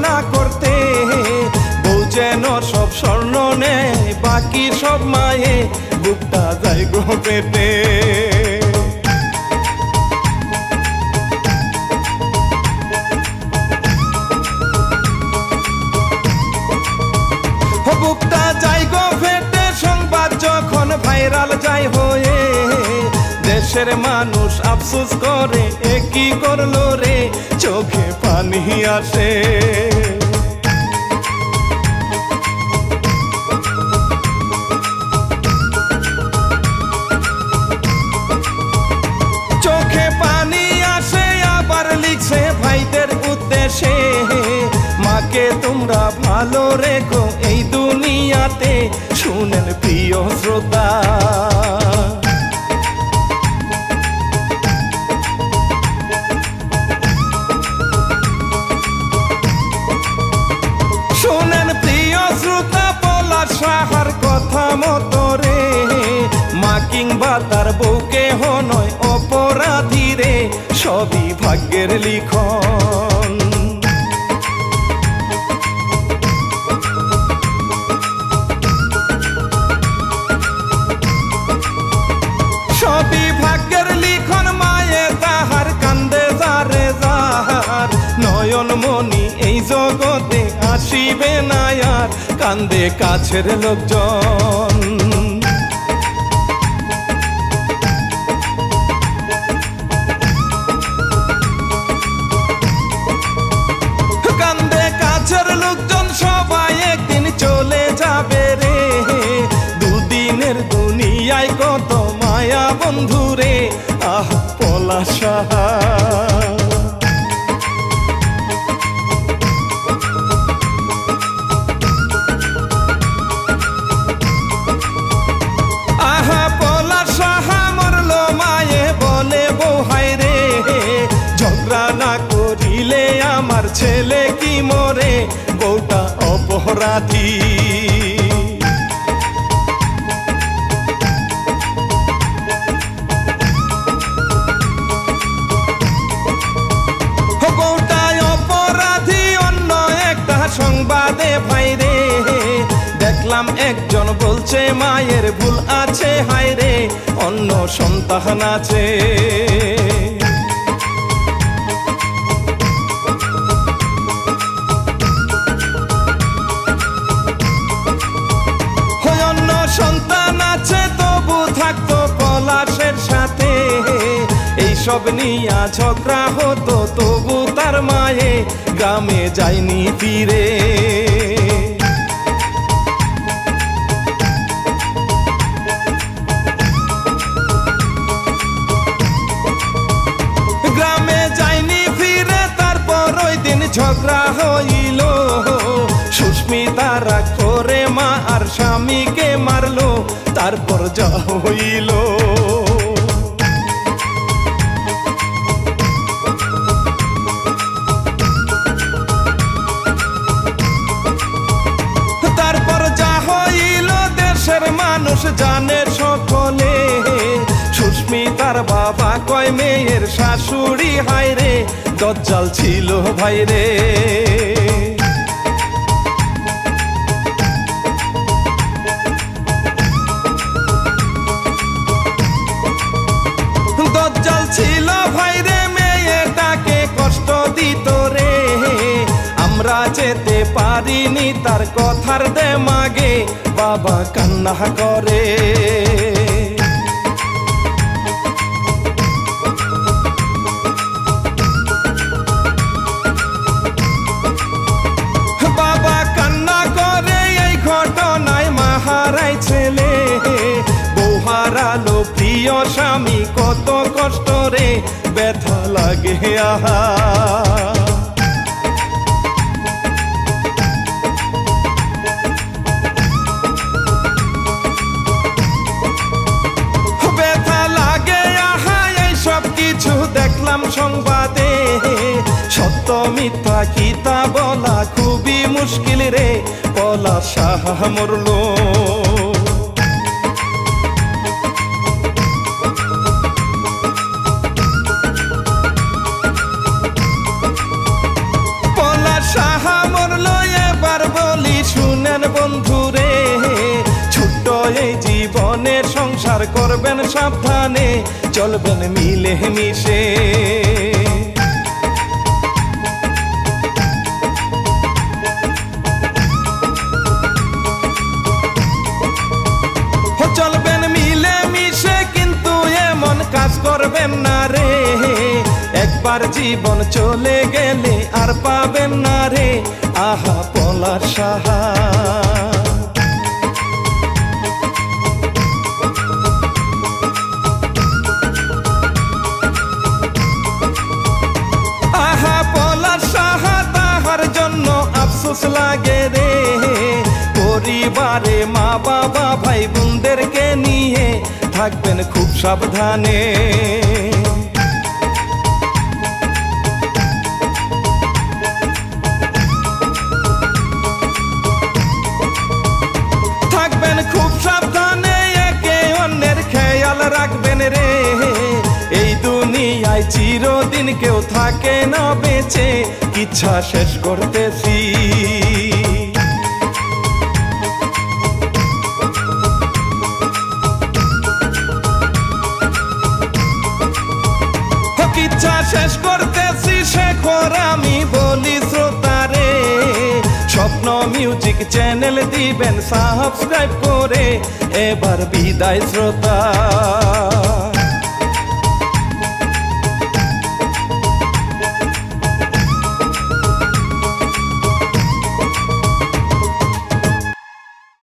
না করতে, বউ যেন সব স্বর্ণ নেয়, বাকি সব মায়ে বুকটা যায় গো পেটে। বুকটা যায় গো ফেটে সংবাদ যখন ভাইরাল যায় হয়ে, দেশের মানুষ আফসোস করে এ কি করলো রে, চোখে পানি আসে। চোখে পানি আসে আবার লিখছে ভাইদের উদ্দেশ্যে, মাকে তোমরা ভালো রেখো এই দুনিয়াতে, শুনেন প্রিয় শ্রোতা। শুনেন প্রিয় শ্রোতা, পলাশ সাহার কথা মতো রে, মা কিংবা তার বউকে নয় অপরাধী রে, সবই ভাগ্যের লিখন। সবই ভাগ্যের লিখন, মায়ে তাহার কান্দে যারে যাহার, নয়ন মনি এই জগতে আসিবে না আর, কান্দে কাছের লোকজন। কান্দে কাছের লোকজন, সবাই একদিন চলে যাবে রে, দুদিনের দুনিয়ায় কত মায়া বন্ধুরে, আহ পলাশ সাহা। আহা পলাশ সাহা মরলো মায়ে বলে বউ হায় রে, ঝগড়া না করিলে আমার ছেলে কি মরে, বউটা অপরাধী। সংবাদে ভাইরে দেখলাম একজন বলছে মায়ের ভুল আছে হায়রে, অন্য সন্তান আছে। অন্য সন্তান আছে তবু থাকতো পলাশের সাথে, এইসব নিয়া ঝগড়া হতো তবু তার মায়ে গ্রামে যায়নি ফিরে। গ্রামে যায়নি ফিরে, তারপর ওই দিন ঝগড়া হইল, সুস্মিতা রাগ করে মা আর স্বামীকে মারলো, তারপর যা হইল। মানুষ জানে সকলে, সুস্মিতার বাবা কয় মেয়ের শাশুড়ি হায়রে, দজ্জাল ছিল ভাইরে। দজ্জাল ছিল ভাইরে, মেয়েটাকে কষ্ট দিত রে, আমরা যেতে পারিনি তার কথার দে মাগে, বাবা কান্না করে। বাবা কান্না করে এই ঘটনায় মাহারাই ছেলে, বউ হারালো প্রিয় স্বামী কত কষ্ট রে, ব্যথা লাগে আহা। দেখলাম সংবাদে সত্য মিথ্যা কিতা বলা খুবই মুশকিল রে, পলাশ সাহা মরলো। পলাশ সাহা সংসার করবেন সাবধানে, চলবেন মিলে মিশে। চলবেন মিলে মিশে কিন্তু এমন কাজ করবেন না রে, একবার জীবন চলে গেলে আর পাবেন না রে। আহা পলাশ সাহা, আহা পলাশ সাহা, তাহার জন্য আফসোস লাগে রে। পরিবারে মা বাবা ভাই বোনদেরকে নিয়ে থাকবেন খুব সাবধানে। থাকবেন খুব সাবধানে, একে অন্যের খেয়াল রাখবেন রে। এই দুনিয়ায় চিরদিন কেউ থাকে না বেঁচে, ইচ্ছা শেষ করতেছি। ইচ্ছা শেষ করতেছি শেখর, আমি বলি শ্রোতারে, স্বপ্ন মিউজিক চ্যানেল দিবেন সাবস্ক্রাইব করে, এবার বিদায় শ্রোতা।